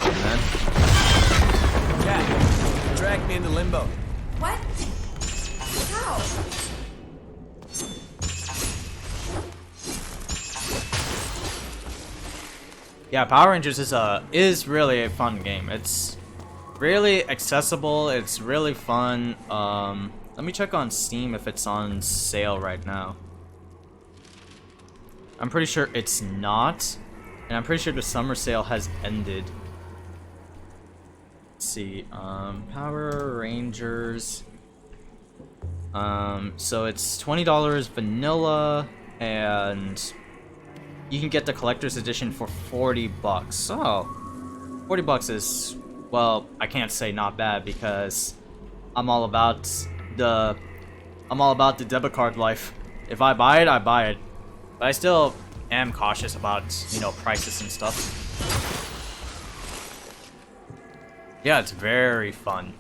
on, man. Jack, drag me into limbo. What? How? Yeah, Power Rangers is really a fun game. It's really accessible. It's really fun. Let me check on Steam if it's on sale right now. I'm pretty sure it's not, and I'm pretty sure the summer sale has ended. Let's see, Power Rangers. So it's $20 vanilla, and you can get the collector's edition for 40 bucks. Oh, 40 bucks is, well, I can't say not bad because I'm all about the debit card life. If I buy it, I buy it. But I still am cautious about, you know, prices and stuff. Yeah, it's very fun.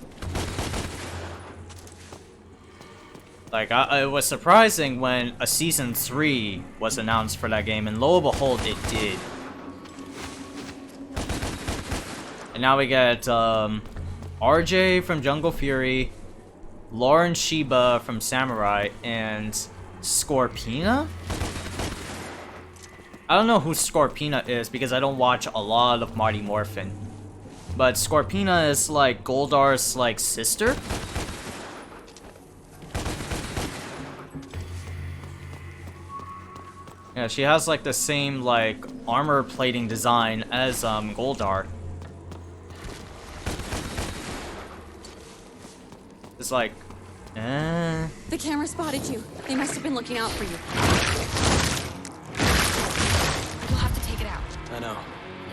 Like, it was surprising when a Season 3 was announced for that game, and lo and behold, it did. And now we get, RJ from Jungle Fury, Lauren Shiba from Samurai, and Scorpina? I don't know who Scorpina is because I don't watch a lot of Mighty Morphin. But Scorpina is like Goldar's like sister? Yeah, she has like the same like armor plating design as Goldar. It's like The camera spotted you. They must have been looking out for you. We'll have to take it out. I know.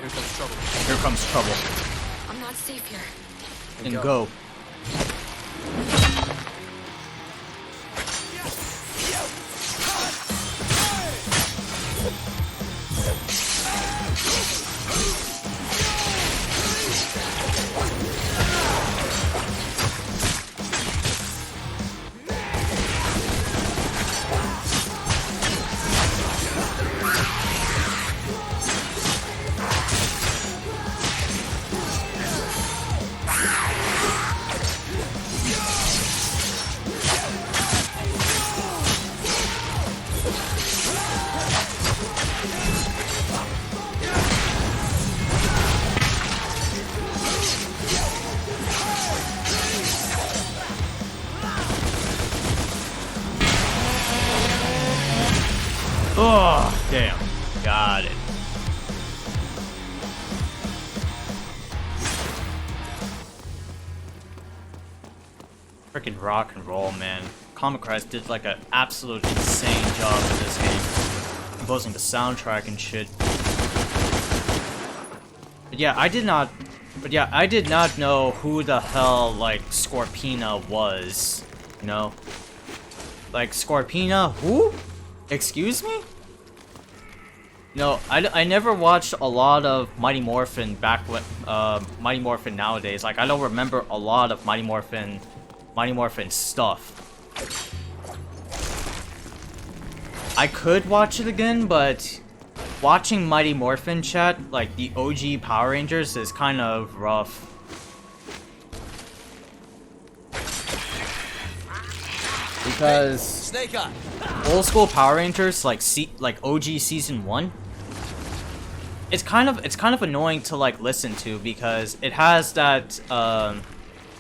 Here comes trouble. Here comes trouble. I'm not safe here. And go. Oh, damn. Got it. Freaking rock and roll, man. Comic Christ did like an absolute insane job with this game. Composing the soundtrack and shit. But yeah, I did not know who the hell, like, Scorpina was. You know? Like, Scorpina? Who? Excuse me? No, I never watched a lot of Mighty Morphin back when, Mighty Morphin nowadays. Like, I don't remember a lot of Mighty Morphin stuff. I could watch it again, but watching Mighty Morphin chat, like the OG Power Rangers, is kind of rough. Because Snake Eye. old school Power Rangers, like OG Season 1, it's kind of annoying to like listen to because it has that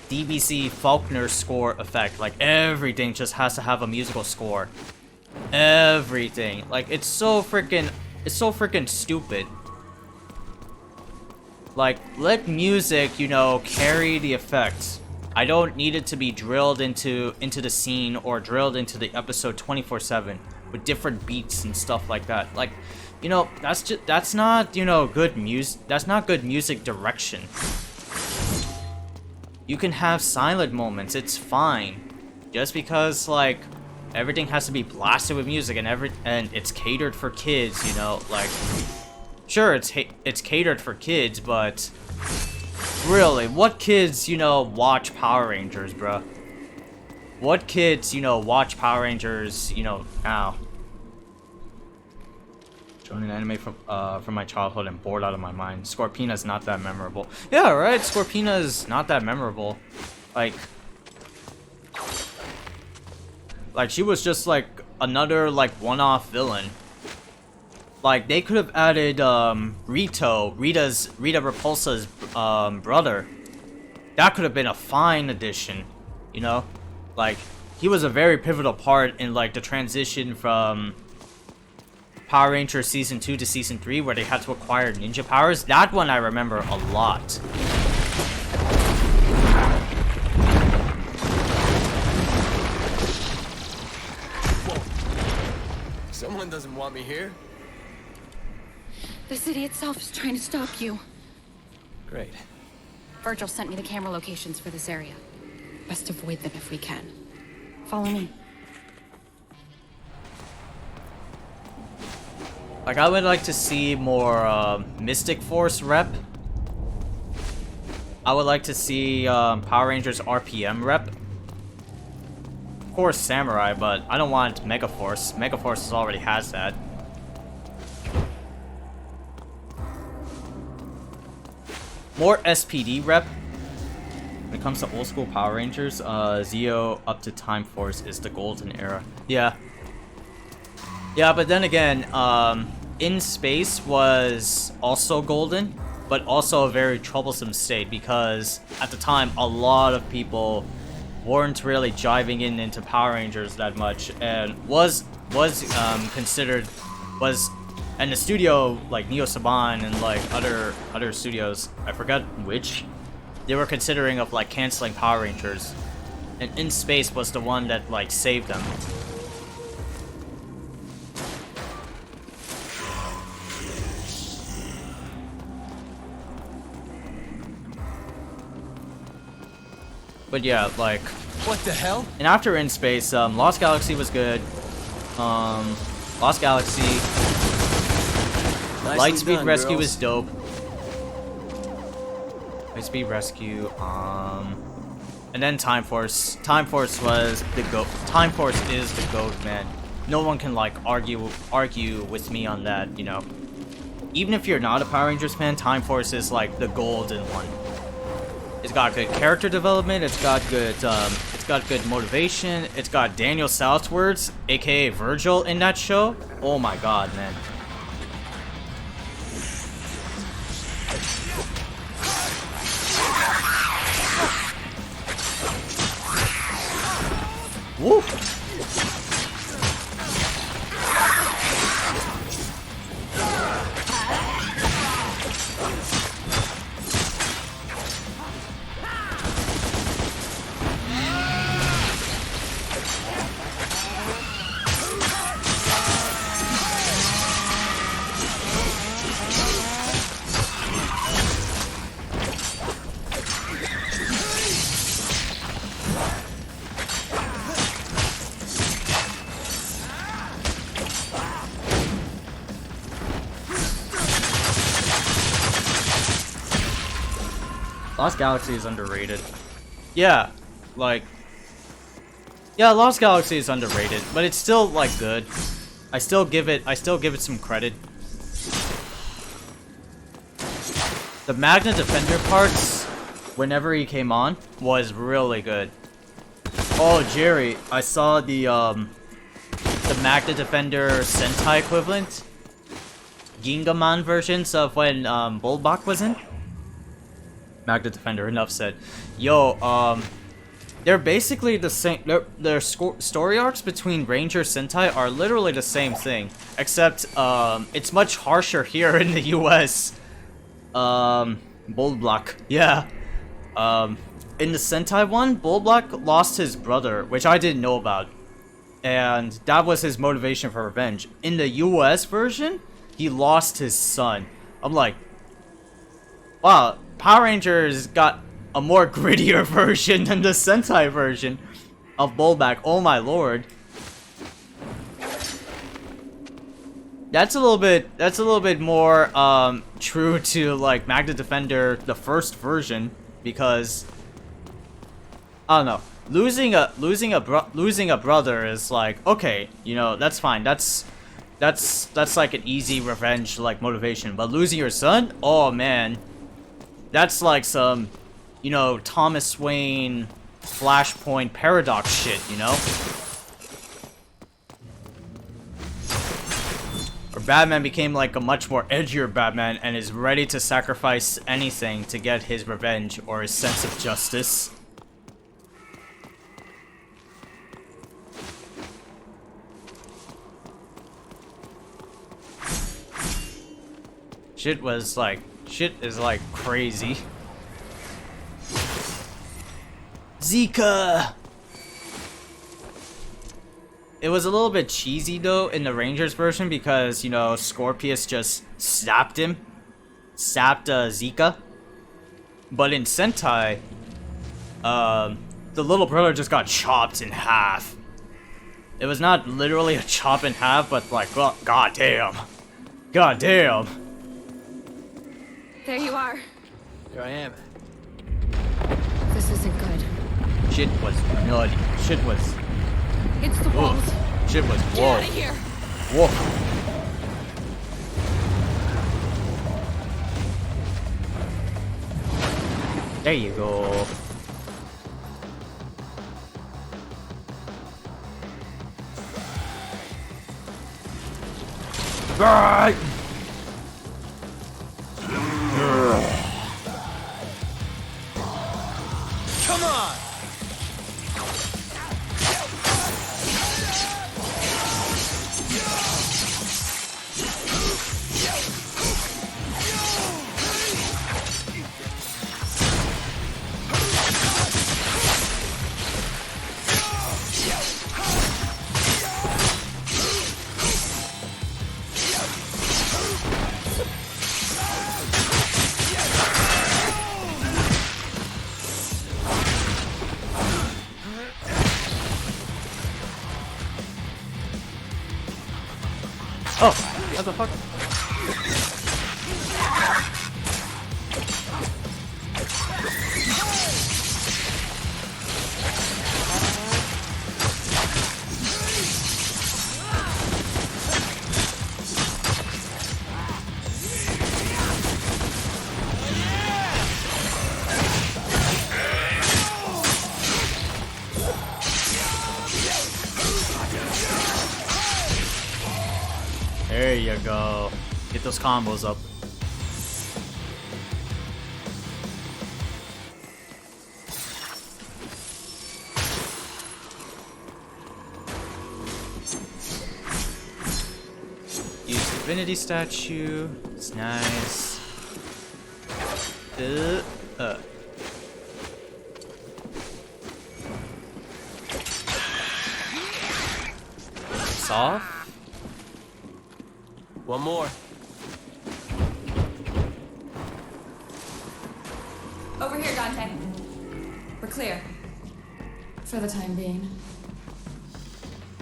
DmC Faulkner score effect. Like everything just has to have a musical score. Everything. Like it's so freaking stupid. Like, let music, you know, carry the effects. I don't need it to be drilled into the scene or drilled into the episode 24/7 with different beats and stuff like that. Like, you know, that's not, you know, good music. That's not good music direction. You can have silent moments. It's fine. Just because like everything has to be blasted with music and it's catered for kids, you know, like sure it's catered for kids, but really, what kids, you know, watch Power Rangers, bruh? What kids, you know, watch Power Rangers, you know, now? Showing an anime from my childhood and bored out of my mind. Scorpina's not that memorable. Yeah, right. Scorpina's not that memorable. Like she was just like another like one-off villain. Like they could have added Rita Repulsa's brother. That could have been a fine addition, you know? Like he was a very pivotal part in like the transition from Power Rangers Season 2 to Season 3 where they had to acquire ninja powers. That one I remember a lot. Whoa. Someone doesn't want me here? The city itself is trying to stop you. Great. Virgil sent me the camera locations for this area. Best avoid them if we can. Follow me. Like, I would like to see more Mystic Force rep. I would like to see Power Rangers RPM rep. Of course, Samurai, but I don't want Mega Force. Mega Force already has that. More SPD rep. When it comes to old school Power Rangers, Zeo up to Time Force is the golden era. Yeah. Yeah, but then again, In Space was also golden, but also a very troublesome state because at the time a lot of people weren't really jiving into Power Rangers that much, and and the studio like Neo Saban and like other studios, I forgot which, they were considering of like canceling Power Rangers, and In Space was the one that like saved them. But yeah, like, what the hell? and after In Space, Lost Galaxy was good. Lost Galaxy, Lightspeed Rescue is dope. Lightspeed Rescue, and then Time Force. Time Force was the GOAT. Time Force is the GOAT, man. No one can like argue with me on that, you know. Even if you're not a Power Rangers fan, Time Force is like the golden one. It's got good character development. It's got good motivation. It's got Daniel Southworth, aka Virgil, in that show. Oh my god, man. Woo! Lost Galaxy is underrated. Yeah, like, yeah, Lost Galaxy is underrated, but it's still like good. I still give it some credit. The Magna Defender parts, whenever he came on, was really good. Oh, Jerry, I saw the Magna Defender Sentai equivalent, Gingaman versions of when Bulbach was in. Magna Defender, enough said. Yo, they're basically the same. Their story arcs between Ranger Sentai are literally the same thing, except it's much harsher here in the US. Bulbach, yeah. In the Sentai one, Bulbach lost his brother, which I didn't know about, and that was his motivation for revenge. In the US version, he lost his son. I'm like, wow. Power Rangers got a more grittier version than the Sentai version of Bulbach. Oh my lord. That's a little bit more true to like Magna Defender, the first version, because I don't know. Losing a brother is like, okay, you know, that's fine. That's That's like an easy revenge like motivation. But losing your son? Oh man. That's like some, you know, Thomas Wayne Flashpoint paradox shit, you know? Or Batman became like a much more edgier Batman and is ready to sacrifice anything to get his revenge or his sense of justice. Shit is like crazy. Zika! It was a little bit cheesy though in the Rangers version because, you know, Scorpius just sapped Zika. But in Sentai, the little brother just got chopped in half. It was not literally a chop in half, but like, well, goddamn. Goddamn. There you are. Here I am. This isn't good. Shit was nutty. Shit was... It's the walls. Shit was... Get Whoa. out of here. Whoa. There you go. Right. Come on! Oh, what the fuck? There you go. Get those combos up. Use Divinity Statue. It's nice. Soft? One more. Over here, Dante. We're clear. For the time being.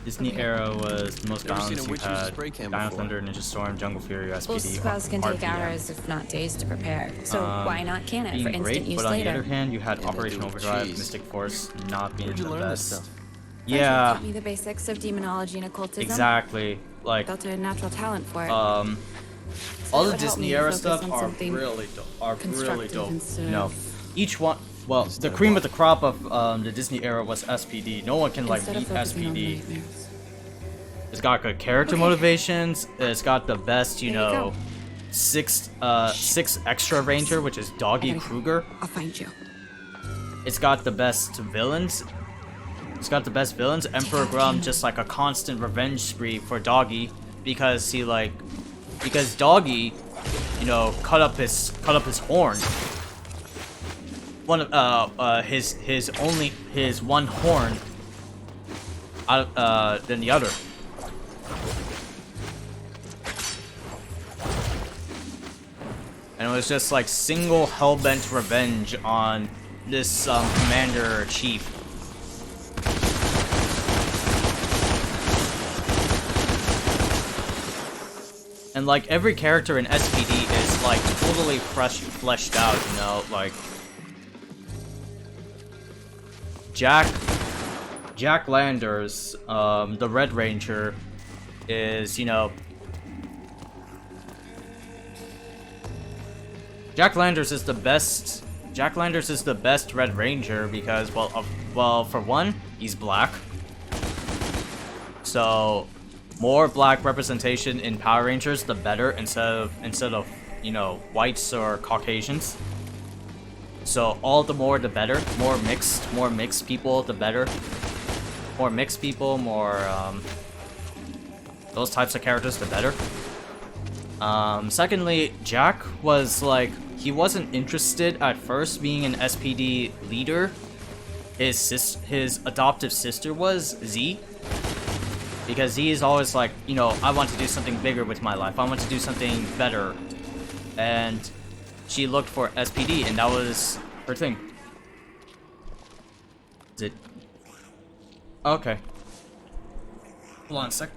Disney era was the most Never seen balance a you witch use a had. spray can Dino before. Thunder, Ninja Storm, Jungle Fury, SPD, Most spells can take RPM. hours, if not days, to prepare. So why not can it Being for instant great, use but on later? the other hand, you had And they Operation do it with Overdrive, cheese. Mystic Force not being Where'd you the learn this best. stuff? Yeah, Taught me the basics of demonology and occultism. exactly. Like, Built a natural talent for it. all it the would help Disney me era focus stuff on are something really dope. Are really constructive dope. instead No, of- each one. Well, the cream of the crop of the Disney era was SPD. No one can like Instead of beat focusing on SPD. nightmares. It's got good character Okay. motivations. It's got the best, you There you know, go. six extra ranger, which is Doggy I gotta go. Kruger. I'll find you. It's got the best villains. It's got the best villains. Emperor Grum just like a constant revenge spree for Doggy because because Doggy, you know, cut up his horn. One of his one horn out than the other. And it was just like single hellbent revenge on this commander chief. And like every character in SPD is like totally fleshed out, you know, like Jack Landers, the Red Ranger, is, you know, Jack Landers is the best. Jack Landers is the best Red Ranger because, well, for one, he's black. So, more black representation in Power Rangers, the better. Instead of you know, whites or Caucasians. So all the more the better. More mixed people, the better. More mixed people, more those types of characters, the better. Secondly, Jack was like, he wasn't interested at first being an SPD leader. His adoptive sister was Z. Because Z is always like, you know, I want to do something bigger with my life. I want to do something better. And she looked for SPD, and that was her thing. Is it? Okay. Hold on a sec.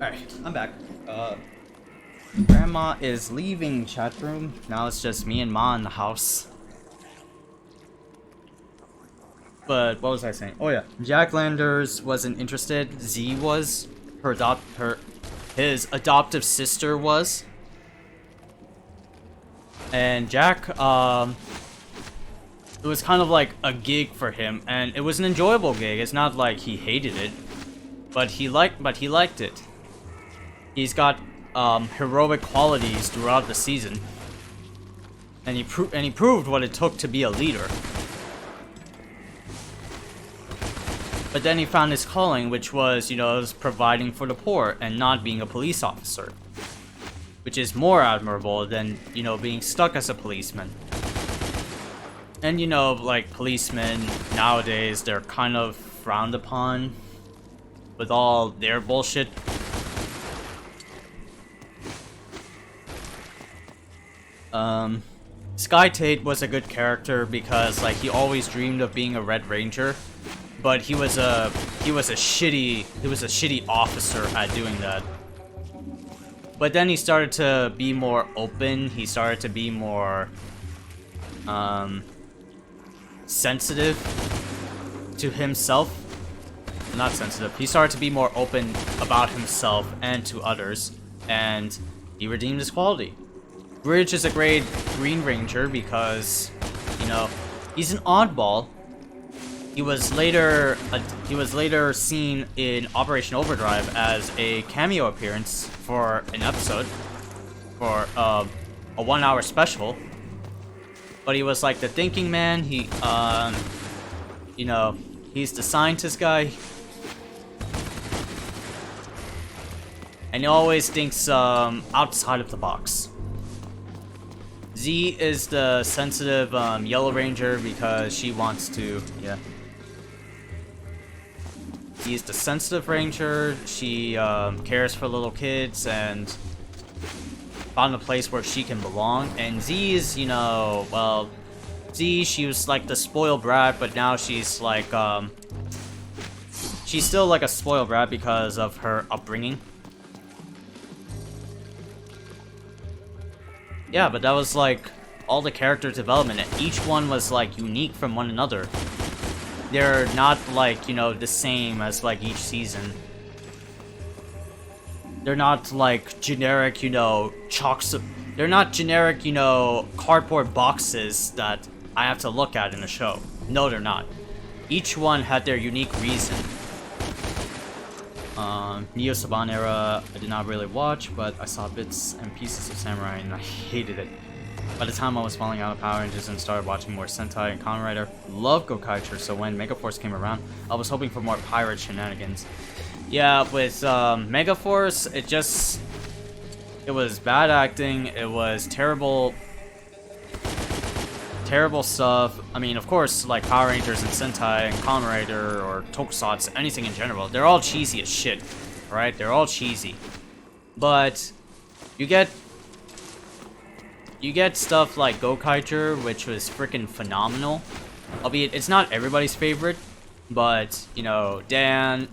Alright, I'm back. Grandma is leaving chat room. Now it's just me and Ma in the house. But what was I saying? Oh yeah, Jack Landers wasn't interested. Z was. His adoptive sister was. And Jack, it was kind of like a gig for him, and it was an enjoyable gig. It's not like he hated it, but he liked it. He's got heroic qualities throughout the season, and he proved what it took to be a leader. But then he found his calling, which was, you know, providing for the poor and not being a police officer, which is more admirable than, you know, being stuck as a policeman. And you know, like, policemen nowadays, they're kind of frowned upon with all their bullshit. Sky Tate was a good character because, like, he always dreamed of being a Red Ranger, but he was a shitty officer at doing that. But then he started to be more open. He started to be more sensitive to himself. Not sensitive. He started to be more open about himself and to others, and he redeemed his quality. Bridge is a great Green Ranger because, you know, he's an oddball. He was later seen in Operation Overdrive as a cameo appearance for an episode, for a 1-hour special. But he was like the thinking man. He, you know, he's the scientist guy, and he always thinks outside of the box. Z is the sensitive Yellow Ranger because she wants to, yeah. She's the sensitive ranger. She cares for little kids and found a place where she can belong. And Z is, you know, well, Z, she was like the spoiled brat, but now she's like, she's still like a spoiled brat because of her upbringing. Yeah, but that was like all the character development, and each one was like unique from one another. They're not like, you know, the same as like each season. They're not like generic, you know, they're not generic, you know, cardboard boxes that I have to look at in a show. No, they're not. Each one had their unique reason. Neo Saban era, I did not really watch, but I saw bits and pieces of Samurai and I hated it. By the time I was falling out of Power Rangers and started watching more Sentai and Kamen Rider, loved Gokaiger, so when Megaforce came around, I was hoping for more pirate shenanigans. Yeah, with Megaforce, it was bad acting. It was terrible stuff. I mean, of course, like Power Rangers and Sentai and Kamen Rider or Tokusatsu, anything in general, they're all cheesy as shit, right? They're all cheesy. But you get stuff like Gokaiger, which was freaking phenomenal. Albeit it's not everybody's favorite, but you know, Dan,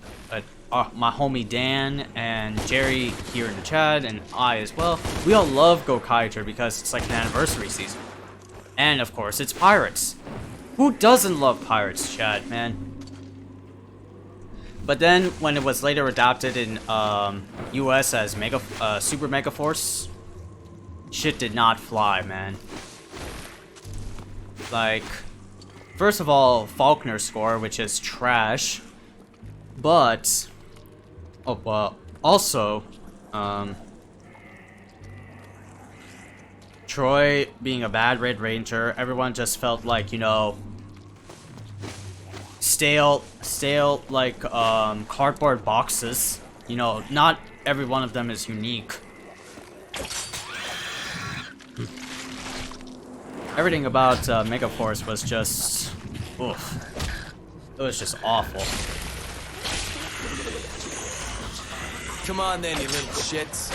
my homie Dan and Jerry here in the chat, and I as well, we all love Gokaiger because it's like an anniversary season. And of course, it's Pirates. Who doesn't love Pirates, Chad, man? But then, when it was later adapted in US as Super Mega Force, shit did not fly, man. Like, first of all, Faulkner's score, which is trash. But, oh well, also, Troy being a bad Red Ranger, everyone just felt like, you know, stale like cardboard boxes. You know, not every one of them is unique. Everything about Megaforce was just, oof. It was just awful. Come on then, you little shits.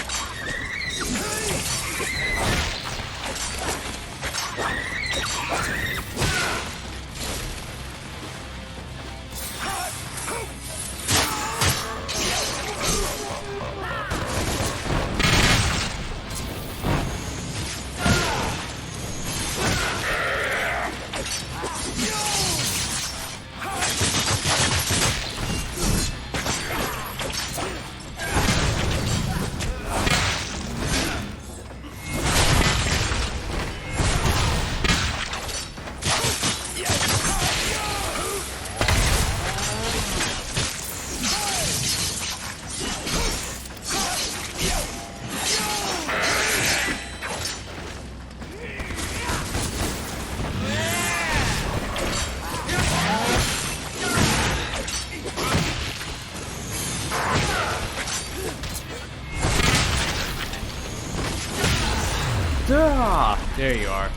Ah, there you are.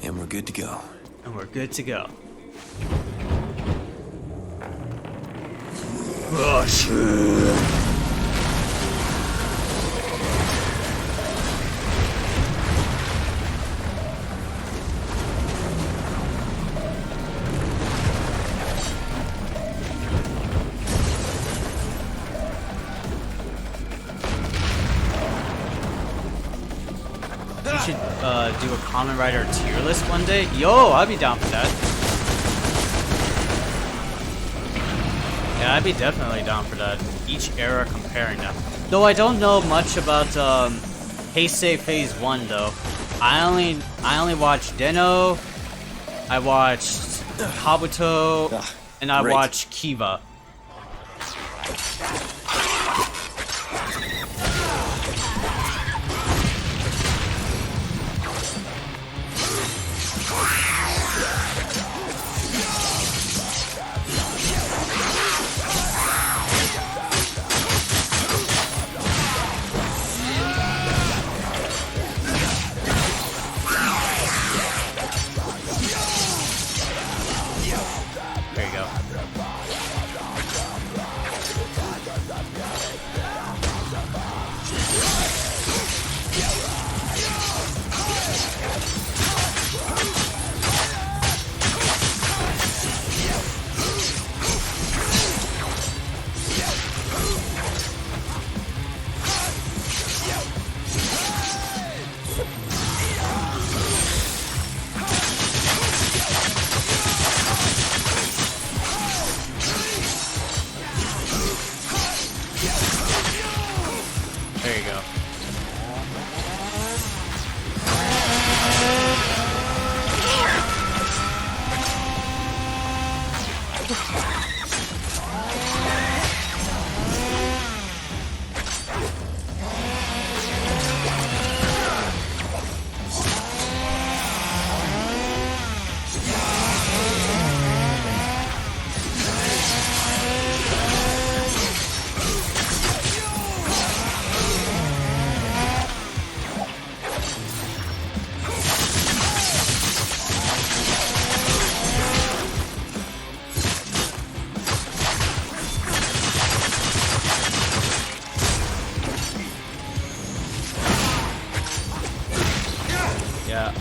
And we're good to go. And we're good to go. We should do a Kamen Rider tier list one day. Yo, I'd be down for that. Yeah, I'd be definitely down for that. Each era comparing them. Though I don't know much about Heisei Phase 1 though. I only watched Den-O, I watched Kabuto, and I watched Kiva. There you go.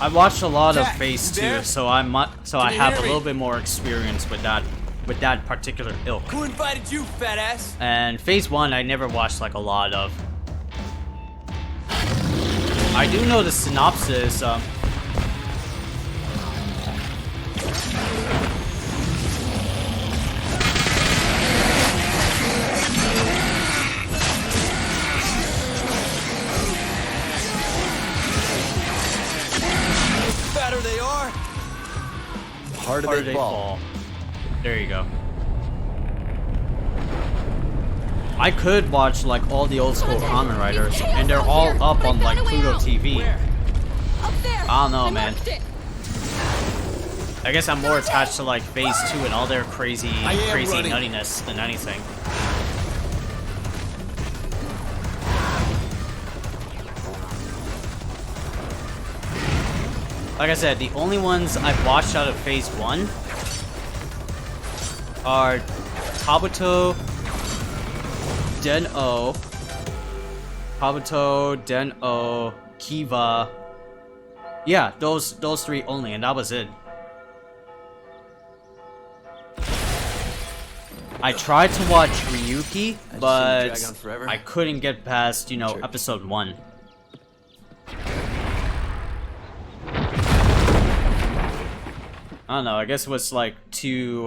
I watched a lot of Jack, Phase you 2, there? so I Can you have a hear me? little bit more experience with that particular ilk. Who invited you, fat ass? And Phase 1 I never watched like a lot of. I do know the synopsis. Fatter they are. Harder they fall. There you go. I could watch like all the old school Kamen Riders, and they're all up on like Pluto TV. Up there. I don't know, I man. marked it. I guess I'm more attached to like Phase 2 and all their crazy running. nuttiness than anything. Like I said, the only ones I've watched out of Phase 1 are Kabuto, Den-O, Den-O, Kiva. Yeah, those three only, and that was it. I tried to watch Ryuki, but drag on forever. I couldn't get past, you know, Sure. episode 1. I don't know, I guess it was like too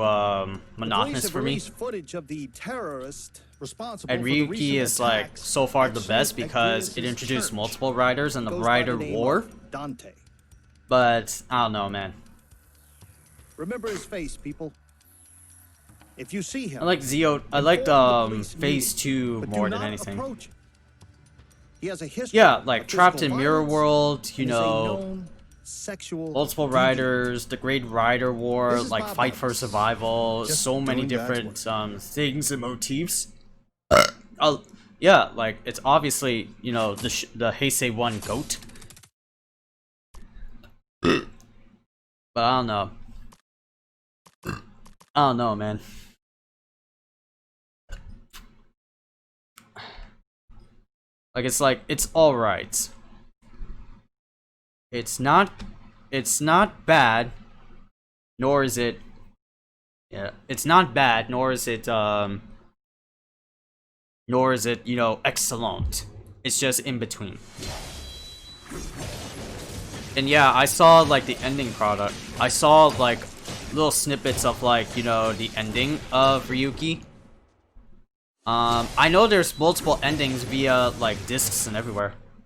monotonous for me. Footage of the terrorist responsible And for the Ryuki recent is like attacks so far at the best St. because it Agrias' introduced church. multiple riders and the Goes by rider name war, of Dante. but I don't know, man. Remember his face, people. If you see him, I like Zeo. I liked inform the police Phase immediately, 2 but more do than not anything. approach him. He has a history Yeah, of like Trapped in physical Mirror violence World, you and is a know, known sexual multiple deviant. riders, the Great Rider War, This is like Bob Fight for Evans. Survival, Just so many doing God's different things and motifs. Yeah, like it's obviously, you know, the Heisei 1 GOAT. But I don't know. I don't know, man. Like it's all right. It's not bad, nor is it, yeah, it's not bad, nor is it, you know, excellent. It's just in between. And yeah, I saw like the ending product. I saw like little snippets of like, you know, the ending of Ryuki. I know there's multiple endings via like discs and everywhere.